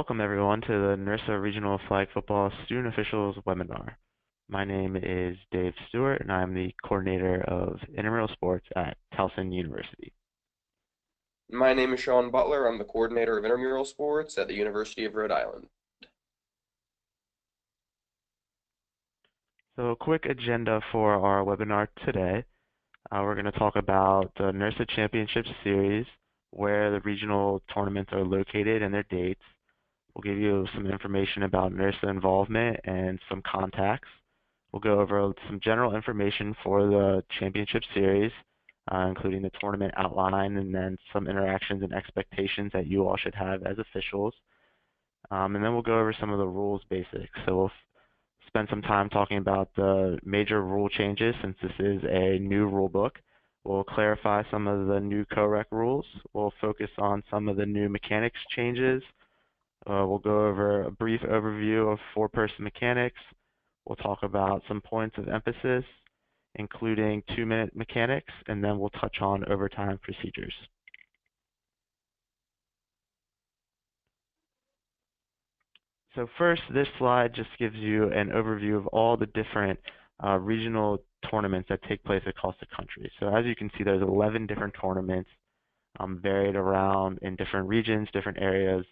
Welcome everyone to the NIRSA Regional Flag Football Student Officials webinar. My name is Dave Stewart and I'm the coordinator of intramural sports at Towson University. My name is Sean Butler. I'm the coordinator of intramural sports at the University of Rhode Island. So a quick agenda for our webinar today. We're going to talk about the NIRSA Championship Series, where the regional tournaments are located and their dates. We'll give you some information about NIRSA involvement and some contacts. We'll go over some general information for the championship series, including the tournament outline and then some interactions and expectations that you all should have as officials. And then we'll go over some of the rules basics. So we'll spend some time talking about the major rule changes since this is a new rule book. We'll clarify some of the new CoRec rules. We'll focus on some of the new mechanics changes. We'll go over a brief overview of four-person mechanics. We'll talk about some points of emphasis, including 2-minute mechanics, and then we'll touch on overtime procedures. So first, this slide just gives you an overview of all the different regional tournaments that take place across the country. So as you can see, there's 11 different tournaments varied around in different regions, different areas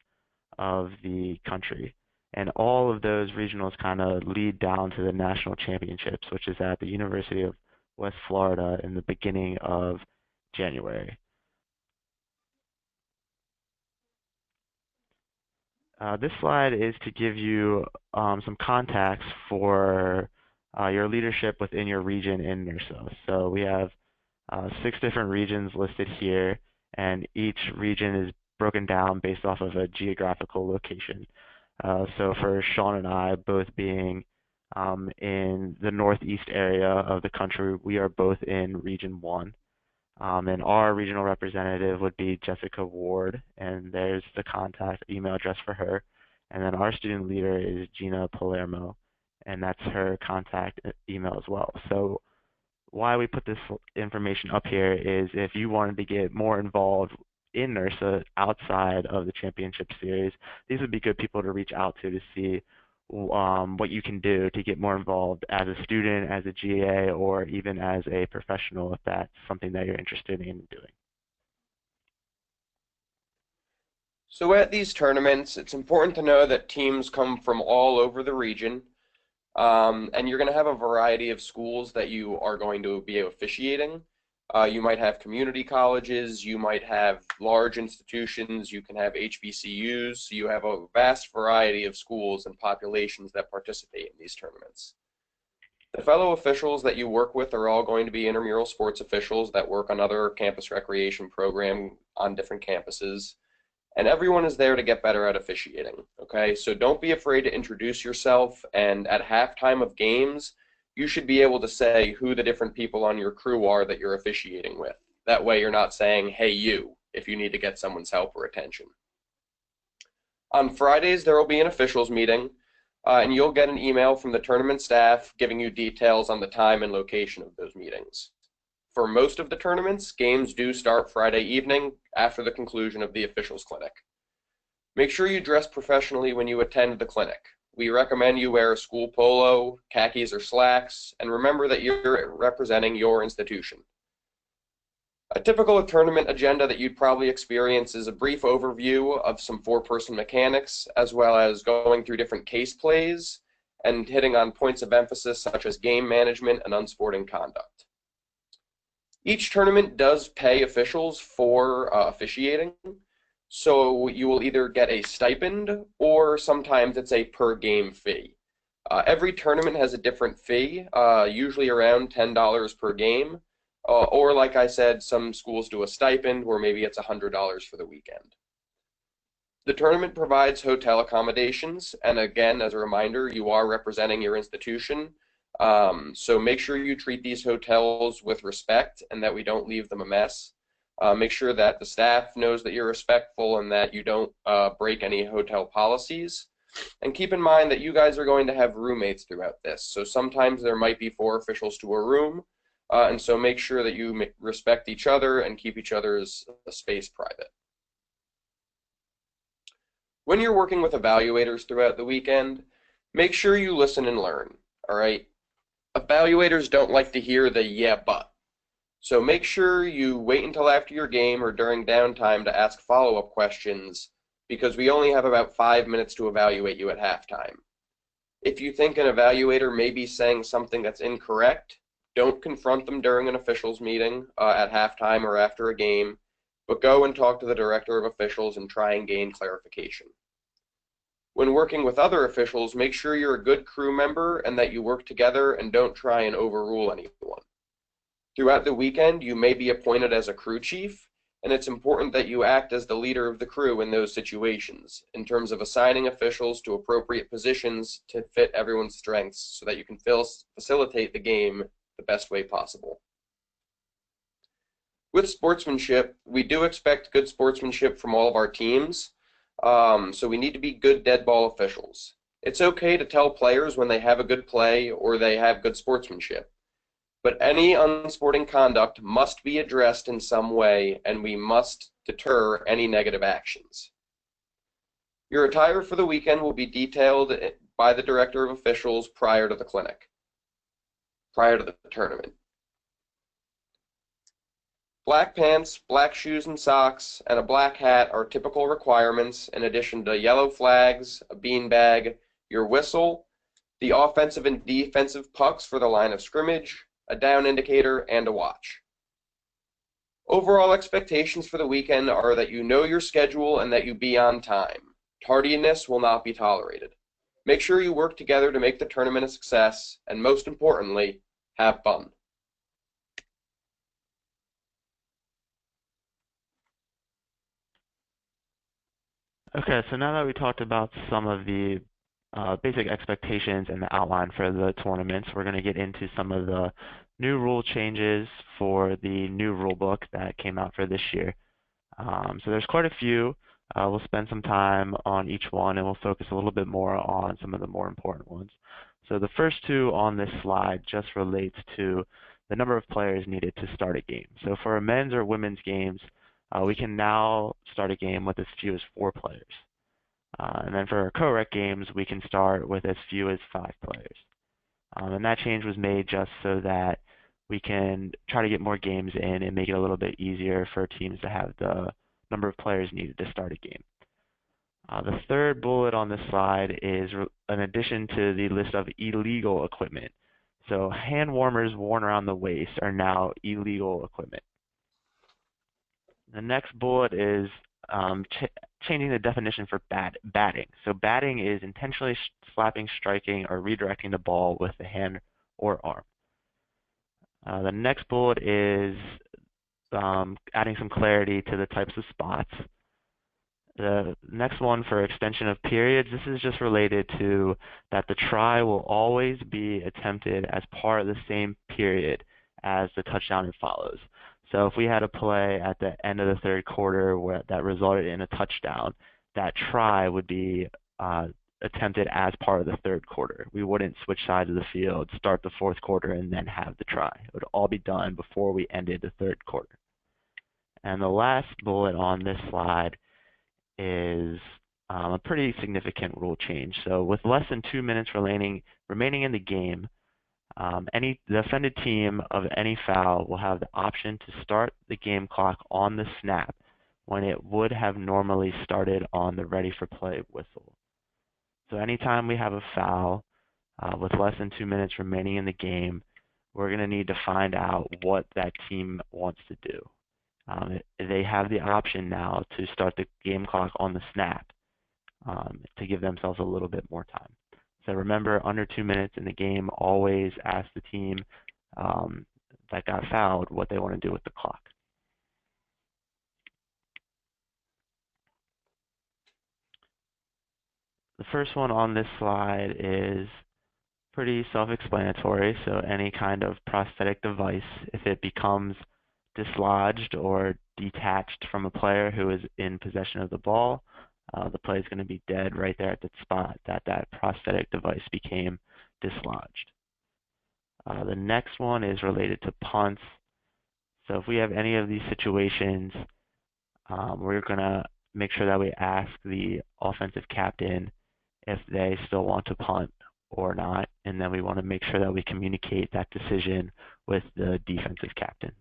of the country. And all of those regionals kind of lead down to the national championships, which is at the University of West Florida in the beginning of January. This slide is to give you some contacts for your leadership within your region in NIRSA. So we have 6 different regions listed here, and each region is broken down based off of a geographical location. So for Sean and I, both being in the northeast area of the country, we are both in Region 1. And our regional representative would be Jessica Ward, and there's the contact email address for her. And then our student leader is Gina Palermo, and that's her contact email as well. So why we put this information up here is if you wanted to get more involved in NIRSA outside of the championship series, these would be good people to reach out to see what you can do to get more involved as a student, as a GA, or even as a professional if that's something that you're interested in doing. So at these tournaments, it's important to know that teams come from all over the region, and you're going to have a variety of schools that you are going to be officiating. You might have community colleges, you might have large institutions, you can have HBCUs, so you have a vast variety of schools and populations that participate in these tournaments. The fellow officials that you work with are all going to be intramural sports officials that work on other campus recreation programs on different campuses, and everyone is there to get better at officiating, okay? So don't be afraid to introduce yourself, and at halftime of games, you should be able to say who the different people on your crew are that you're officiating with. That way you're not saying, hey, you, if you need to get someone's help or attention. On Fridays, there will be an officials meeting, and you'll get an email from the tournament staff giving you details on the time and location of those meetings. For most of the tournaments, games do start Friday evening after the conclusion of the officials clinic. Make sure you dress professionally when you attend the clinic. We recommend you wear a school polo, khakis, or slacks, and remember that you're representing your institution. A typical tournament agenda that you'd probably experience is a brief overview of some four-person mechanics, as well as going through different case plays and hitting on points of emphasis such as game management and unsporting conduct. Each tournament does pay officials for officiating. So you will either get a stipend or sometimes it's a per game fee. Every tournament has a different fee, usually around $10 per game, or like I said, some schools do a stipend where maybe it's $100 for the weekend. The tournament provides hotel accommodations, and again, as a reminder, you are representing your institution, so make sure you treat these hotels with respect and that we don't leave them a mess. Make sure that the staff knows that you're respectful and that you don't break any hotel policies. And keep in mind that you guys are going to have roommates throughout this. So sometimes there might be 4 officials to a room. And so make sure that you respect each other and keep each other's space private. When you're working with evaluators throughout the weekend, make sure you listen and learn, all right? Evaluators don't like to hear the yeah, but. So make sure you wait until after your game or during downtime to ask follow-up questions because we only have about 5 minutes to evaluate you at halftime. If you think an evaluator may be saying something that's incorrect, don't confront them during an officials meeting at halftime or after a game, but go and talk to the director of officials and try and gain clarification. When working with other officials, make sure you're a good crew member and that you work together and don't try and overrule anyone. Throughout the weekend, you may be appointed as a crew chief, and it's important that you act as the leader of the crew in those situations, in terms of assigning officials to appropriate positions to fit everyone's strengths so that you can facilitate the game the best way possible. With sportsmanship, we do expect good sportsmanship from all of our teams, so we need to be good dead ball officials. It's okay to tell players when they have a good play or they have good sportsmanship. But any unsporting conduct must be addressed in some way, and we must deter any negative actions. Your attire for the weekend will be detailed by the director of officials prior to the tournament. Black pants, black shoes and socks, and a black hat are typical requirements in addition to yellow flags, a beanbag, your whistle, the offensive and defensive pucks for the line of scrimmage, a down indicator, and a watch. Overall expectations for the weekend are that you know your schedule and that you be on time. Tardiness will not be tolerated. Make sure you work together to make the tournament a success, and most importantly, have fun. Okay, so now that we talked about some of the basic expectations and the outline for the tournaments, we're going to get into some of the new rule changes for the new rule book that came out for this year. So there's quite a few. We'll spend some time on each one and we'll focus a little bit more on some of the more important ones. So the first two on this slide just relates to the number of players needed to start a game. So for our men's or women's games, we can now start a game with as few as 4 players. And then for our CoRec games, we can start with as few as 5 players. And that change was made just so that we can try to get more games in and make it a little bit easier for teams to have the number of players needed to start a game. The third bullet on this slide is an addition to the list of illegal equipment. So hand warmers worn around the waist are now illegal equipment. The next bullet is changing the definition for batting. So batting is intentionally slapping, striking, or redirecting the ball with the hand or arm. The next bullet is adding some clarity to the types of spots. The next one for extension of periods, this is just related to that the try will always be attempted as part of the same period as the touchdown it follows. So if we had a play at the end of the third quarter that resulted in a touchdown, that try would be attempted as part of the third quarter. We wouldn't switch sides of the field, start the fourth quarter, and then have the try. It would all be done before we ended the third quarter. And the last bullet on this slide is a pretty significant rule change. So with less than 2 minutes remaining in the game, the offended team of any foul will have the option to start the game clock on the snap when it would have normally started on the ready for play whistle. So anytime we have a foul with less than 2 minutes remaining in the game, we're going to need to find out what that team wants to do. They have the option now to start the game clock on the snap to give themselves a little bit more time. So remember, under 2 minutes in the game, always ask the team that got fouled what they want to do with the clock. The first one on this slide is pretty self-explanatory. So any kind of prosthetic device, if it becomes dislodged or detached from a player who is in possession of the ball, the play is going to be dead right there at the spot that prosthetic device became dislodged. The next one is related to punts. So if we have any of these situations, we're going to make sure that we ask the offensive captain if they still want to punt or not, and then we want to make sure that we communicate that decision with the defensive captain.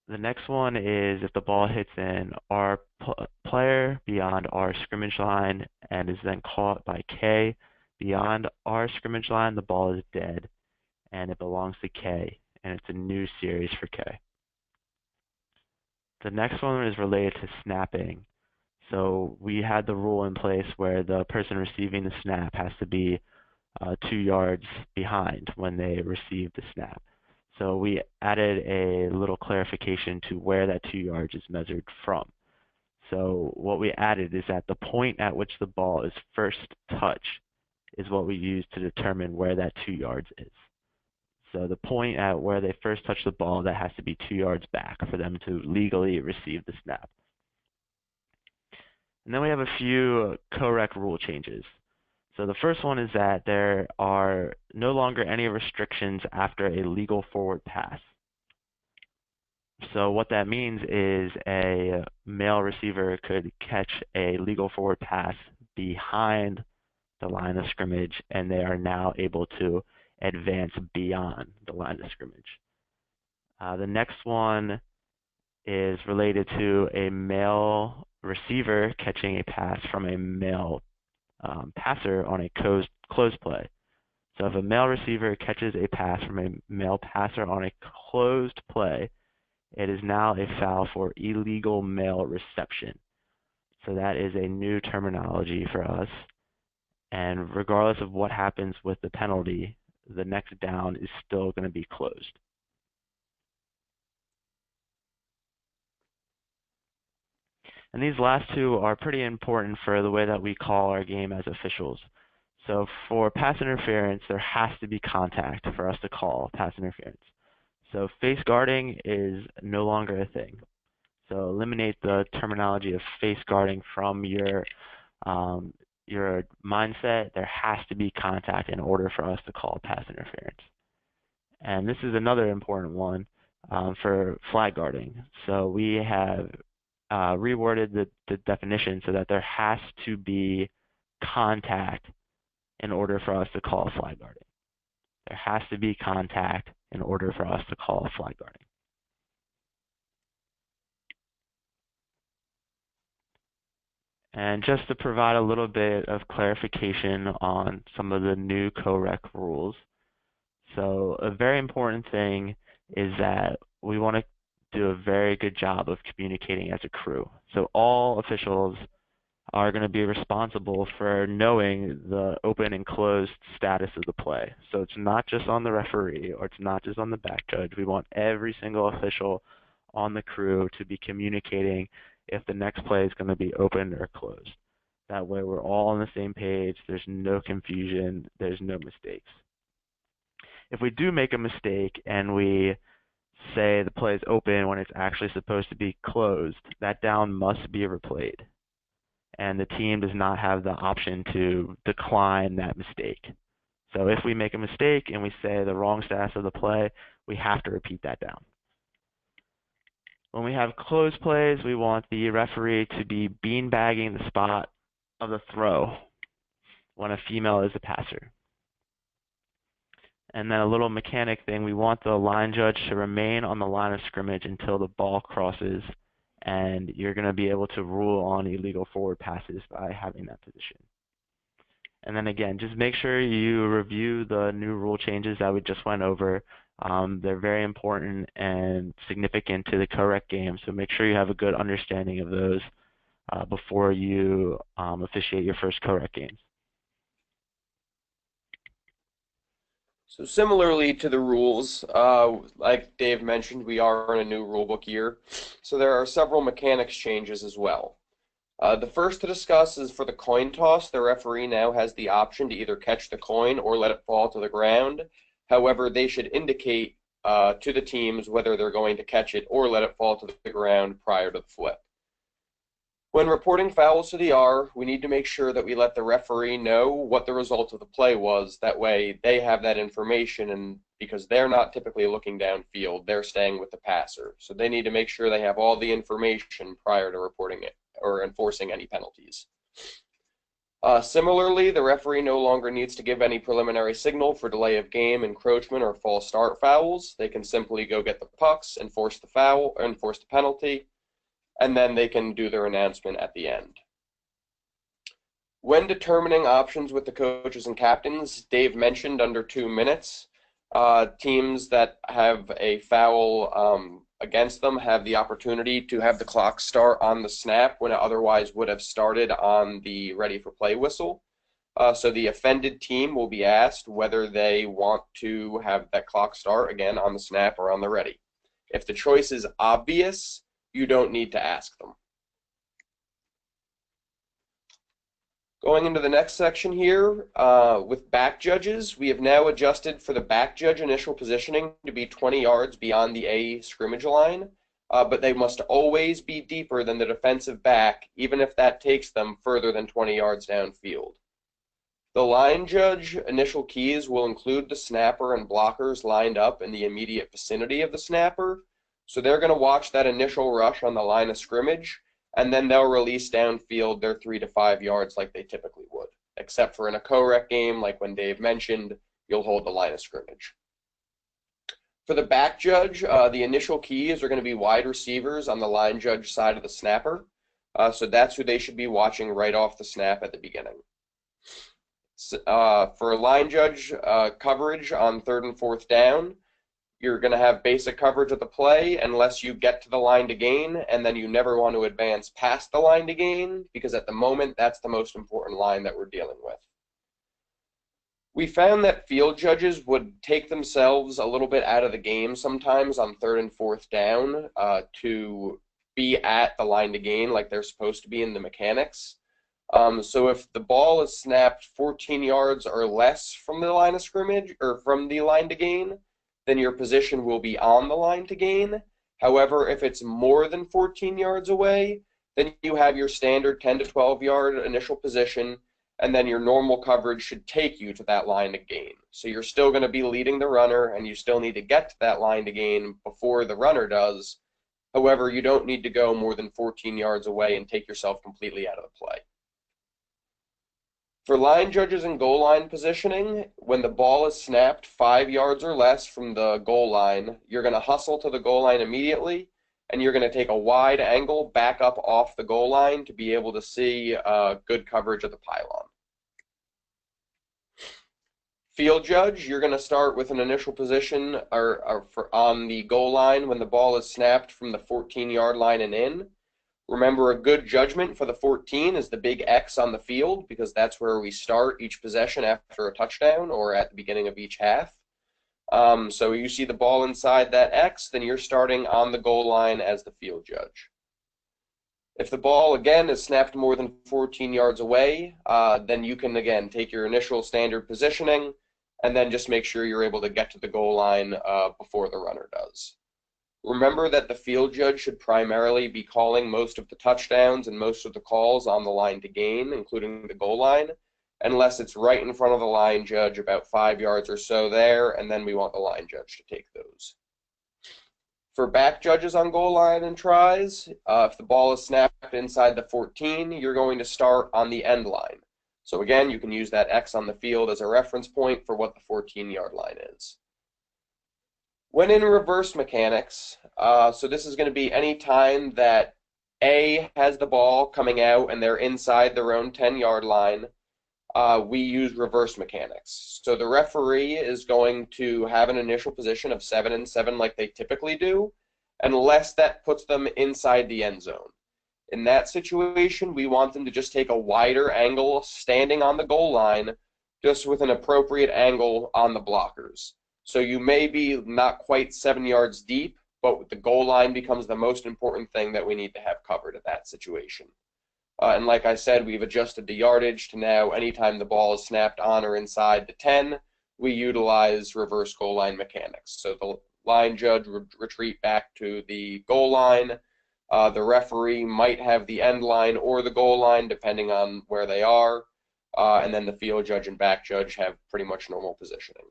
The next one is if the ball hits an R player beyond our scrimmage line and is then caught by K beyond our scrimmage line, the ball is dead and it belongs to K, and it's a new series for K. The next one is related to snapping. So we had the rule in place where the person receiving the snap has to be 2 yards behind when they receive the snap. So we added a little clarification to where that 2 yards is measured from. So what we added is that the point at which the ball is first touched is what we use to determine where that 2 yards is. So the point at where they first touch the ball, that has to be 2 yards back for them to legally receive the snap. And then we have a few CoRec rule changes. So the first one is that there are no longer any restrictions after a legal forward pass. So what that means is a male receiver could catch a legal forward pass behind the line of scrimmage, and they are now able to advance beyond the line of scrimmage. The next one is related to a male receiver catching a pass from a male passer on a closed play. So if a male receiver catches a pass from a male passer on a closed play, it is now a foul for illegal male reception. So that is a new terminology for us. And regardless of what happens with the penalty, the next down is still going to be closed. And these last two are pretty important for the way that we call our game as officials. So for pass interference, there has to be contact for us to call pass interference. So face guarding is no longer a thing. So eliminate the terminology of face guarding from your mindset. There has to be contact in order for us to call pass interference. And this is another important one for flag guarding. So we have reworded the definition so that there has to be contact in order for us to call flag guarding. There has to be contact in order for us to call flag guarding. And just to provide a little bit of clarification on some of the new CoRec rules. So a very important thing is that we want to do a very good job of communicating as a crew. So all officials are going to be responsible for knowing the open and closed status of the play. So it's not just on the referee or it's not just on the back judge. We want every single official on the crew to be communicating if the next play is going to be open or closed. That way we're all on the same page, there's no confusion, there's no mistakes. If we do make a mistake and we say the play is open when it's actually supposed to be closed, that down must be replayed. And the team does not have the option to decline that mistake. So if we make a mistake and we say the wrong status of the play, we have to repeat that down. When we have closed plays, we want the referee to be beanbagging the spot of the throw when a female is the passer. And then a little mechanic thing, we want the line judge to remain on the line of scrimmage until the ball crosses, and you're going to be able to rule on illegal forward passes by having that position. And then again, just make sure you review the new rule changes that we just went over. They're very important and significant to the CoRec game, so make sure you have a good understanding of those before you officiate your first CoRec games. So similarly to the rules, like Dave mentioned, we are in a new rulebook year, so there are several mechanics changes as well. The first to discuss is for the coin toss. The referee now has the option to either catch the coin or let it fall to the ground. However, they should indicate to the teams whether they're going to catch it or let it fall to the ground prior to the flip. When reporting fouls to the R, we need to make sure that we let the referee know what the result of the play was. That way they have that information, and because they're not typically looking downfield, they're staying with the passer. So they need to make sure they have all the information prior to reporting it or enforcing any penalties. Similarly, the referee no longer needs to give any preliminary signal for delay of game, encroachment, or false start fouls. They can simply go get the pucks, enforce the foul, or enforce the penalty, and then they can do their announcement at the end. When determining options with the coaches and captains, Dave mentioned under 2 minutes. Teams that have a foul against them have the opportunity to have the clock start on the snap when it otherwise would have started on the ready for play whistle. So the offended team will be asked whether they want to have that clock start again on the snap or on the ready. If the choice is obvious, you don't need to ask them. Going into the next section here, with back judges, we have now adjusted for the back judge initial positioning to be 20 yards beyond the A scrimmage line, but they must always be deeper than the defensive back, even if that takes them further than 20 yards downfield. The line judge initial keys will include the snapper and blockers lined up in the immediate vicinity of the snapper, so they're going to watch that initial rush on the line of scrimmage, and then they'll release downfield their 3 to 5 yards like they typically would, except for in a CoRec game, like when Dave mentioned, you'll hold the line of scrimmage. For the back judge, the initial keys are going to be wide receivers on the line judge side of the snapper, so that's who they should be watching right off the snap at the beginning. For line judge coverage on 3rd and 4th down, you're going to have basic coverage of the play unless you get to the line to gain, and then you never want to advance past the line to gain, because at the moment, that's the most important line that we're dealing with. We found that field judges would take themselves a little bit out of the game sometimes on 3rd and 4th down to be at the line to gain like they're supposed to be in the mechanics. So if the ball is snapped 14 yards or less from the line of scrimmage, or from the line to gain, then your position will be on the line to gain. However, if it's more than 14 yards away, then you have your standard 10 to 12 yard initial position, and then your normal coverage should take you to that line to gain. So you're still going to be leading the runner, and you still need to get to that line to gain before the runner does. However, you don't need to go more than 14 yards away and take yourself completely out of the play. For line judges and goal line positioning, when the ball is snapped 5 yards or less from the goal line, you're going to hustle to the goal line immediately, and you're going to take a wide angle back up off the goal line to be able to see good coverage of the pylon. Field judge, you're going to start with an initial position on the goal line when the ball is snapped from the 14-yard line and in. Remember, a good judgment for the 14 is the big X on the field, because that's where we start each possession after a touchdown or at the beginning of each half. So you see the ball inside that X, then you're starting on the goal line as the field judge. If the ball, again, is snapped more than 14 yards away, then you can, again, take your initial standard positioning and then just make sure you're able to get to the goal line before the runner does. Remember that the field judge should primarily be calling most of the touchdowns and most of the calls on the line to gain, including the goal line, unless it's right in front of the line judge, about 5 yards or so there, and then we want the line judge to take those. For back judges on goal line and tries, if the ball is snapped inside the 14, you're going to start on the end line. So again, you can use that X on the field as a reference point for what the 14-yard line is. When in reverse mechanics, so this is going to be any time that A has the ball coming out and they're inside their own 10-yard line, we use reverse mechanics. So the referee is going to have an initial position of 7 and 7 like they typically do, unless that puts them inside the end zone. In that situation, we want them to just take a wider angle standing on the goal line, just with an appropriate angle on the blockers. So you may be not quite 7 yards deep, but the goal line becomes the most important thing that we need to have covered at that situation. And like I said, we've adjusted the yardage to now anytime the ball is snapped on or inside the 10, we utilize reverse goal line mechanics. So the line judge would retreat back to the goal line, The referee might have the end line or the goal line, depending on where they are. And then the field judge and back judge have pretty much normal positioning.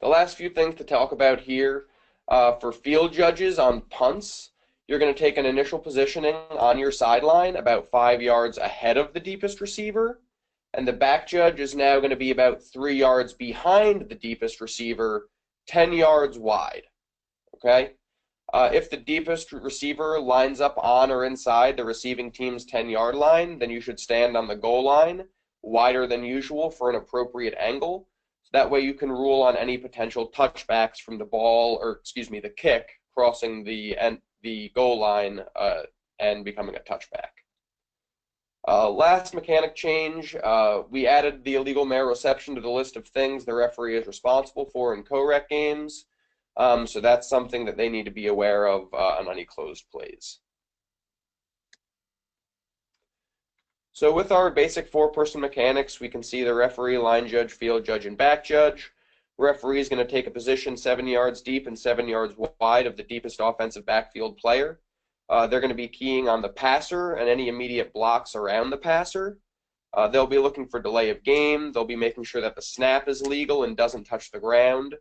The last few things to talk about here, for field judges on punts, you're going to take an initial positioning on your sideline about 5 yards ahead of the deepest receiver, and the back judge is now going to be about 3 yards behind the deepest receiver, 10 yards wide. Okay? If the deepest receiver lines up on or inside the receiving team's 10-yard line, then you should stand on the goal line wider than usual for an appropriate angle. So that way you can rule on any potential touchbacks from the ball, or excuse me, the kick crossing the goal line and becoming a touchback. Last mechanic change, we added the illegal mare reception to the list of things the referee is responsible for in CoRec games. So that's something that they need to be aware of on any closed plays. So with our basic 4-person mechanics, we can see the referee, line judge, field judge, and back judge. Referee is going to take a position 7 yards deep and 7 yards wide of the deepest offensive backfield player. They're going to be keying on the passer and any immediate blocks around the passer. They'll be looking for delay of game. They'll be making sure that the snap is legal and doesn't touch the ground.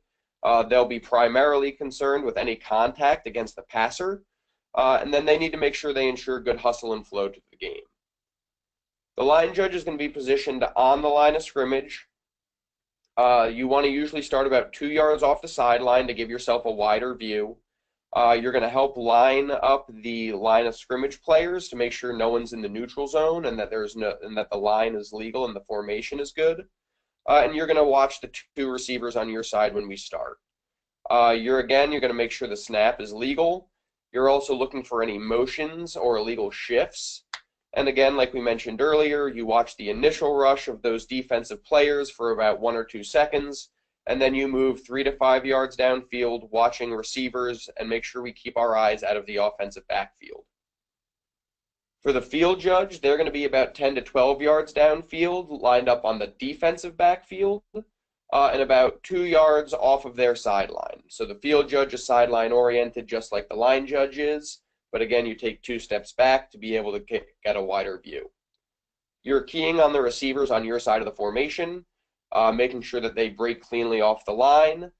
They'll be primarily concerned with any contact against the passer. And then they need to make sure they ensure good hustle and flow to the game. The line judge is going to be positioned on the line of scrimmage. You want to usually start about 2 yards off the sideline to give yourself a wider view. You're going to help line up the line of scrimmage players to make sure no one's in the neutral zone and that the line is legal and the formation is good. And you're going to watch the 2 receivers on your side when we start. You're going to make sure the snap is legal. You're also looking for any motions or illegal shifts. And again, like we mentioned earlier, you watch the initial rush of those defensive players for about 1 or 2 seconds, and then you move 3 to 5 yards downfield, watching receivers, and make sure we keep our eyes out of the offensive backfield. For the field judge, they're going to be about 10 to 12 yards downfield, lined up on the defensive backfield, and about 2 yards off of their sideline. So the field judge is sideline oriented just like the line judge is, but again, you take 2 steps back to be able to get a wider view. You're keying on the receivers on your side of the formation, making sure that they break cleanly off the line,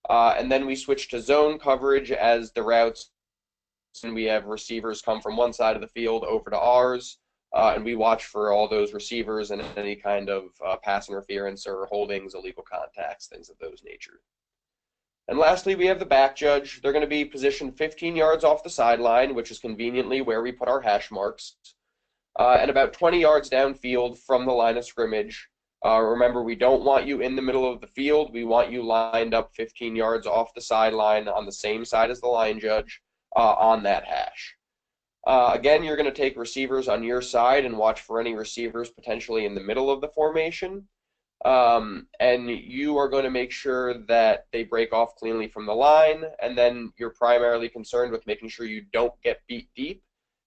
and then we switch to zone coverage as the routes, and we have receivers come from one side of the field over to ours, and we watch for all those receivers and any kind of pass interference or holdings, illegal contacts, things of those nature. And lastly, we have the back judge. They're going to be positioned 15 yards off the sideline, which is conveniently where we put our hash marks, and about 20 yards downfield from the line of scrimmage. Remember, we don't want you in the middle of the field. We want you lined up 15 yards off the sideline on the same side as the line judge on that hash. Again, you're going to take receivers on your side and watch for any receivers potentially in the middle of the formation. And you are going to make sure that they break off cleanly from the line, and then you're primarily concerned with making sure you don't get beat deep,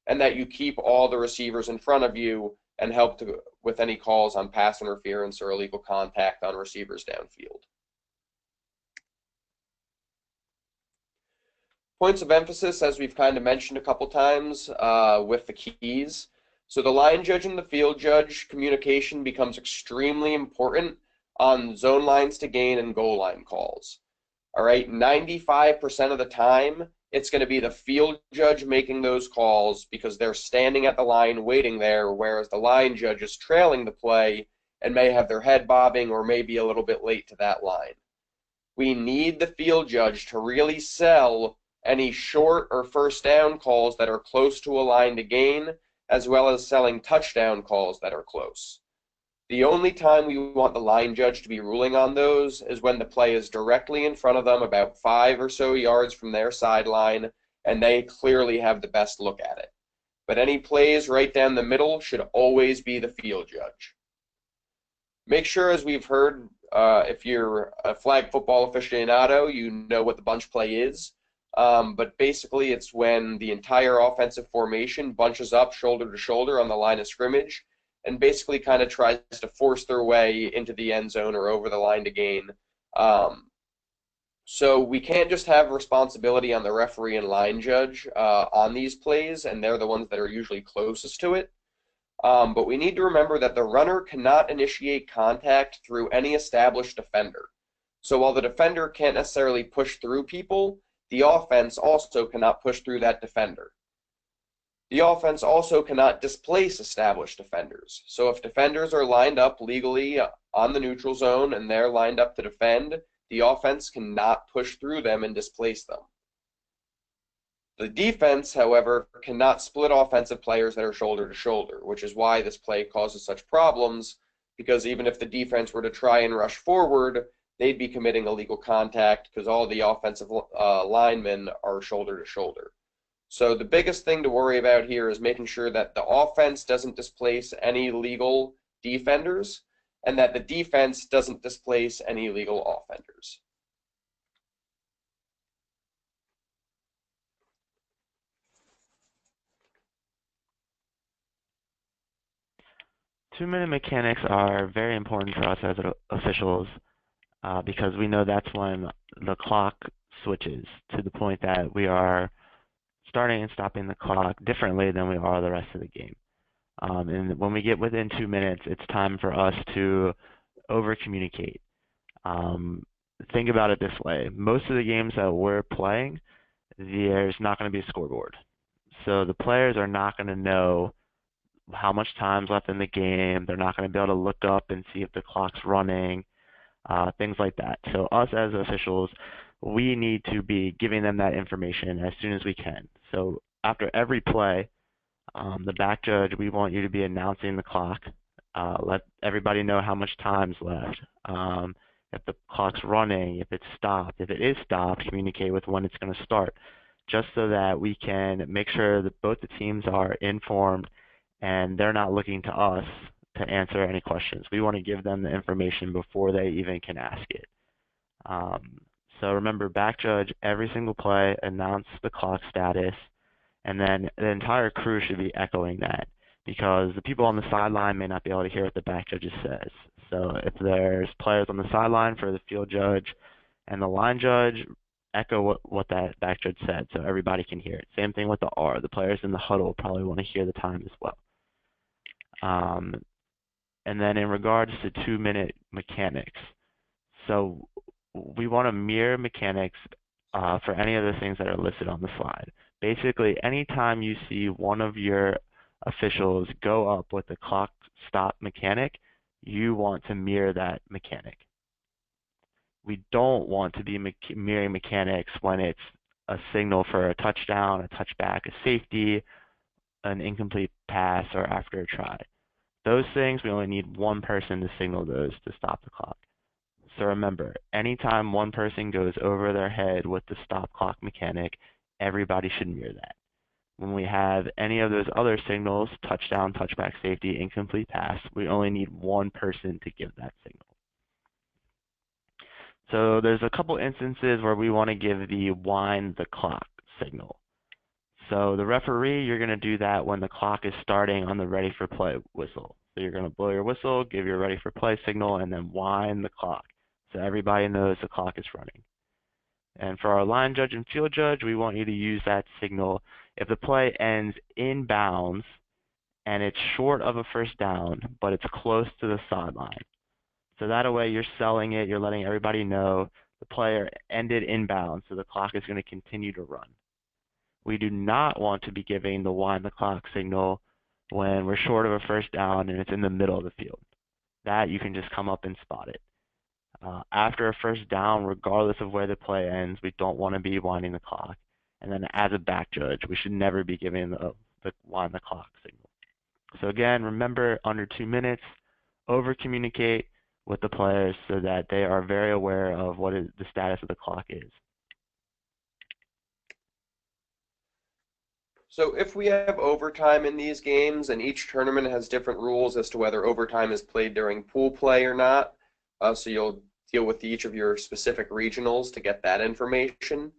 and that you keep all the receivers in front of you and help with any calls on pass interference or illegal contact on receivers downfield. Points of emphasis, as we've kind of mentioned a couple times with the keys. So the line judge and the field judge communication becomes extremely important on zone lines to gain and goal line calls. All right, 95% of the time, it's going to be the field judge making those calls because they're standing at the line waiting there, whereas the line judge is trailing the play and may have their head bobbing or may be a little bit late to that line. We need the field judge to really sell any short or first down calls that are close to a line to gain, as well as selling touchdown calls that are close. The only time we want the line judge to be ruling on those is when the play is directly in front of them, about 5 or so yards from their sideline, and they clearly have the best look at it. But any plays right down the middle should always be the field judge. Make sure, as we've heard, if you're a flag football aficionado, you know what the bunch play is. But basically, it's when the entire offensive formation bunches up shoulder to shoulder on the line of scrimmage and basically kind of tries to force their way into the end zone or over the line to gain. So we can't just have responsibility on the referee and line judge on these plays, and they're the ones that are usually closest to it. But we need to remember that the runner cannot initiate contact through any established defender. So while the defender can't necessarily push through people, the offense also cannot push through that defender. The offense also cannot displace established defenders. So if defenders are lined up legally on the neutral zone and they're lined up to defend, the offense cannot push through them and displace them. The defense, however, cannot split offensive players that are shoulder to shoulder, which is why this play causes such problems, because even if the defense were to try and rush forward, they'd be committing illegal contact because all the offensive linemen are shoulder to shoulder. So the biggest thing to worry about here is making sure that the offense doesn't displace any legal defenders and that the defense doesn't displace any legal offenders. Two-minute mechanics are very important for us as officials because we know that's when the clock switches to the point that we are starting and stopping the clock differently than we are the rest of the game. And when we get within 2 minutes, it's time for us to over-communicate. Think about it this way. Most of the games that we're playing, there's not going to be a scoreboard. So the players are not going to know how much time's left in the game. They're not going to be able to look up and see if the clock's running, things like that. So us as officials, we need to be giving them that information as soon as we can. So after every play, the back judge, we want you to be announcing the clock. Let everybody know how much time's left. If the clock's running, if it's stopped. If it is stopped, communicate with when it's going to start, just so that we can make sure that both the teams are informed and they're not looking to us to answer any questions. We want to give them the information before they even can ask it. So remember, back judge every single play, announce the clock status, and then the entire crew should be echoing that because the people on the sideline may not be able to hear what the back judge says. So if there's players on the sideline for the field judge and the line judge, echo what that back judge said so everybody can hear it. Same thing with the R. The players in the huddle probably want to hear the time as well. And then in regards to 2-minute mechanics, so we want to mirror mechanics for any of the things that are listed on the slide. Basically, anytime you see one of your officials go up with the clock stop mechanic, you want to mirror that mechanic. We don't want to be mirroring mechanics when it's a signal for a touchdown, a touchback, a safety, an incomplete pass, or after a try. Those things, we only need one person to signal those to stop the clock. So remember, anytime one person goes over their head with the stop clock mechanic, everybody should mirror that. When we have any of those other signals, touchdown, touchback, safety, incomplete pass, we only need one person to give that signal. So there's a couple instances where we want to give the wind the clock signal. So the referee, you're going to do that when the clock is starting on the ready for play whistle. So you're going to blow your whistle, give your ready for play signal, and then wind the clock so everybody knows the clock is running. And for our line judge and field judge, we want you to use that signal if the play ends in bounds and it's short of a first down, but it's close to the sideline. So that way you're selling it, you're letting everybody know the player ended in bounds, so the clock is going to continue to run. We do not want to be giving the wind the clock signal when we're short of a first down and it's in the middle of the field. That you can just come up and spot it. After a first down, regardless of where the play ends, we don't want to be winding the clock. And then as a back judge, we should never be giving the wind the clock signal. So again, remember, under 2 minutes, over-communicate with the players so that they are very aware of what the status of the clock is. So if we have overtime in these games, and each tournament has different rules as to whether overtime is played during pool play or not, so you'll deal with each of your specific regionals to get that information.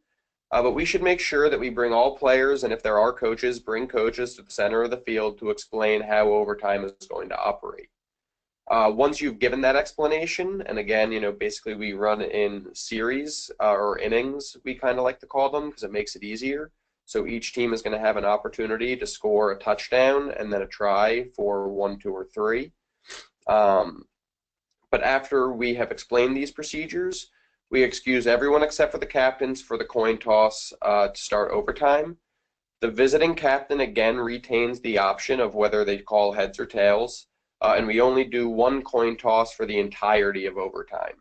But we should make sure that we bring all players, and if there are coaches, bring coaches to the center of the field to explain how overtime is going to operate. Once you've given that explanation, and again, basically we run in series or innings, we kind of like to call them because it makes it easier. So each team is going to have an opportunity to score a touchdown and then a try for 1, 2, or 3. But after we have explained these procedures, we excuse everyone except for the captains for the coin toss to start overtime. The visiting captain again retains the option of whether they call heads or tails, and we only do one coin toss for the entirety of overtime.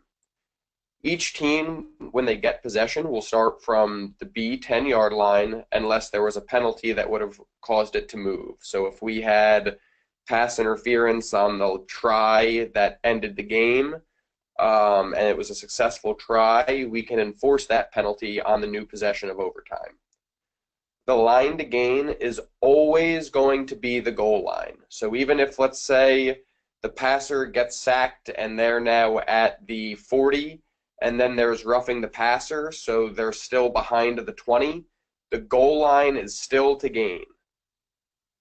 Each team, when they get possession, will start from the B 10-yard line unless there was a penalty that would have caused it to move. So if we had pass interference on the try that ended the game, and it was a successful try, we can enforce that penalty on the new possession of overtime. The line to gain is always going to be the goal line. So even if, let's say, the passer gets sacked and they're now at the 40, and then there's roughing the passer, so they're still behind the 20, the goal line is still to gain.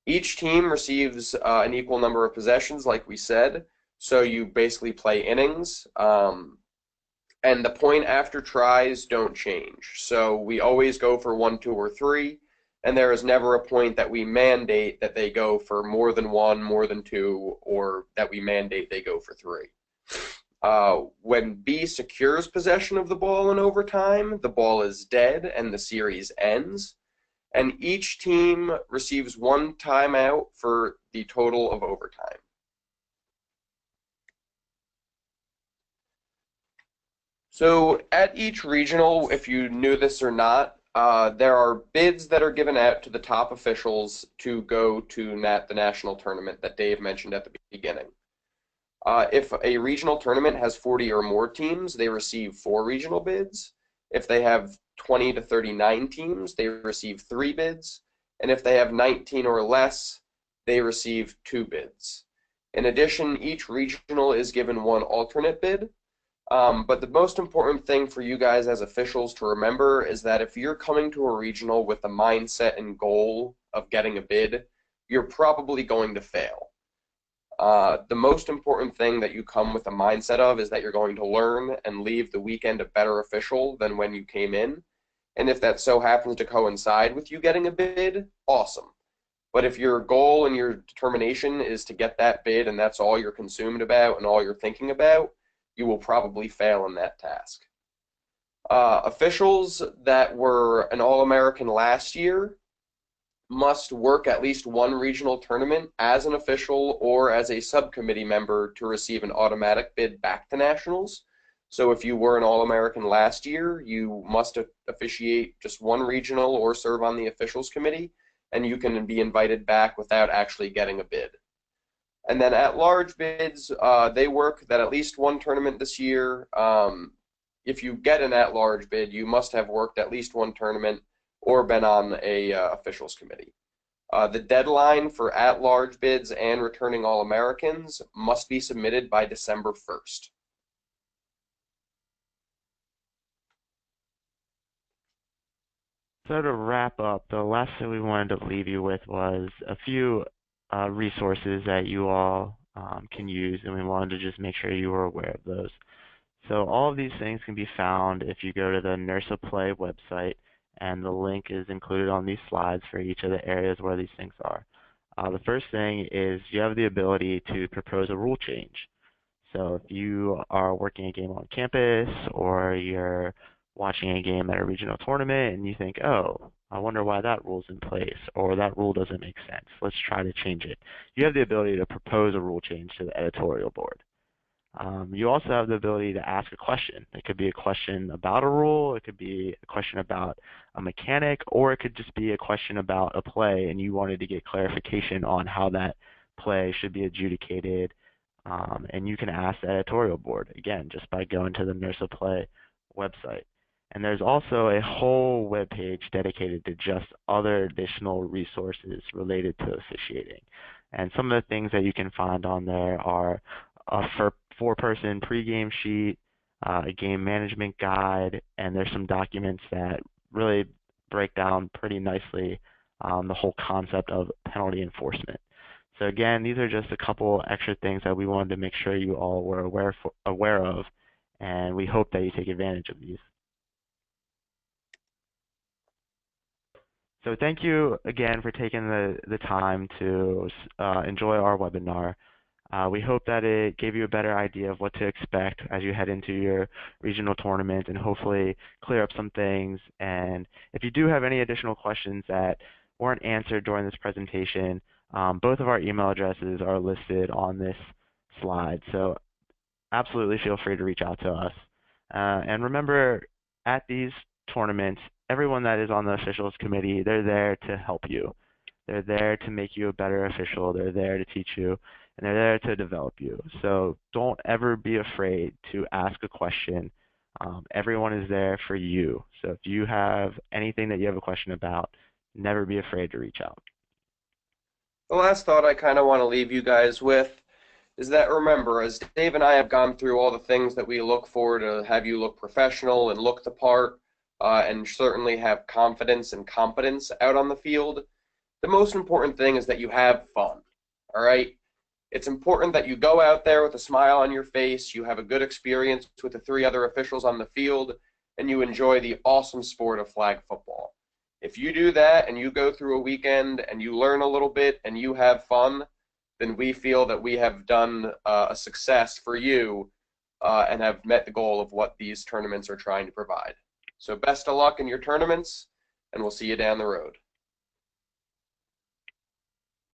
Each team receives an equal number of possessions, like we said, so you basically play innings. And the point after tries don't change. So we always go for 1, 2, or 3. And there is never a point that we mandate that they go for more than 1, more than 2, or that we mandate they go for 3. When B secures possession of the ball in overtime, the ball is dead and the series ends. And each team receives 1 timeout for the total of overtime. So at each regional, if you knew this or not, there are bids that are given out to the top officials to go to the national tournament that Dave mentioned at the beginning. If a regional tournament has 40 or more teams, they receive 4 regional bids. If they have 20 to 39 teams, they receive 3 bids. And if they have 19 or less, they receive 2 bids. In addition, each regional is given 1 alternate bid. But the most important thing for you guys as officials to remember is that if you're coming to a regional with the mindset and goal of getting a bid, you're probably going to fail. The most important thing that you come with a mindset of is that you're going to learn and leave the weekend a better official than when you came in. And if that so happens to coincide with you getting a bid, awesome. But if your goal and your determination is to get that bid and that's all you're consumed about and all you're thinking about, you will probably fail in that task. Officials that were an All-American last year must work at least 1 regional tournament as an official or as a subcommittee member to receive an automatic bid back to nationals. So if you were an All-American last year, you must officiate just 1 regional or serve on the officials committee, and you can be invited back without actually getting a bid. And then at-large bids, they work that at least 1 tournament this year. If you get an at-large bid, you must have worked at least 1 tournament or been on a officials committee. The deadline for at-large bids and returning All-Americans must be submitted by December 1st. So to wrap up, the last thing we wanted to leave you with was a few resources that you all can use, and we wanted to just make sure you were aware of those. So all of these things can be found if you go to the NIRSA Play website, and the link is included on these slides for each of the areas where these things are. The first thing is you have the ability to propose a rule change. So if you are working a game on campus or you're watching a game at a regional tournament and you think, oh, I wonder why that rule's in place, or that rule doesn't make sense, let's try to change it. You have the ability to propose a rule change to the editorial board. You also have the ability to ask a question. It could be a question about a rule, it could be a question about a mechanic, or it could just be a question about a play and you wanted to get clarification on how that play should be adjudicated. And you can ask the editorial board, again, just by going to the NIRSA Play website. And there's also a whole web page dedicated to just other additional resources related to officiating. And some of the things that you can find on there are a 4-person pregame sheet, a game management guide, and there's some documents that really break down pretty nicely the whole concept of penalty enforcement. So again, these are just a couple extra things that we wanted to make sure you all were aware of, and we hope that you take advantage of these. So thank you again for taking the time to enjoy our webinar. We hope that it gave you a better idea of what to expect as you head into your regional tournament and hopefully clear up some things. And if you do have any additional questions that weren't answered during this presentation, both of our email addresses are listed on this slide. So absolutely feel free to reach out to us. And remember, at these tournaments, everyone that is on the officials committee, they're there to help you. They're there to make you a better official. They're there to teach you, and they're there to develop you. So don't ever be afraid to ask a question. Everyone is there for you. So if you have anything that you have a question about, never be afraid to reach out. The last thought I kind of want to leave you guys with is that remember, as Dave and I have gone through all the things that we look for to have you look professional and look the part, and certainly have confidence and competence out on the field, the most important thing is that you have fun, all right? It's important that you go out there with a smile on your face, you have a good experience with the 3 other officials on the field, and you enjoy the awesome sport of flag football. If you do that and you go through a weekend and you learn a little bit and you have fun, then we feel that we have done a success for you and have met the goal of what these tournaments are trying to provide. So best of luck in your tournaments, and we'll see you down the road.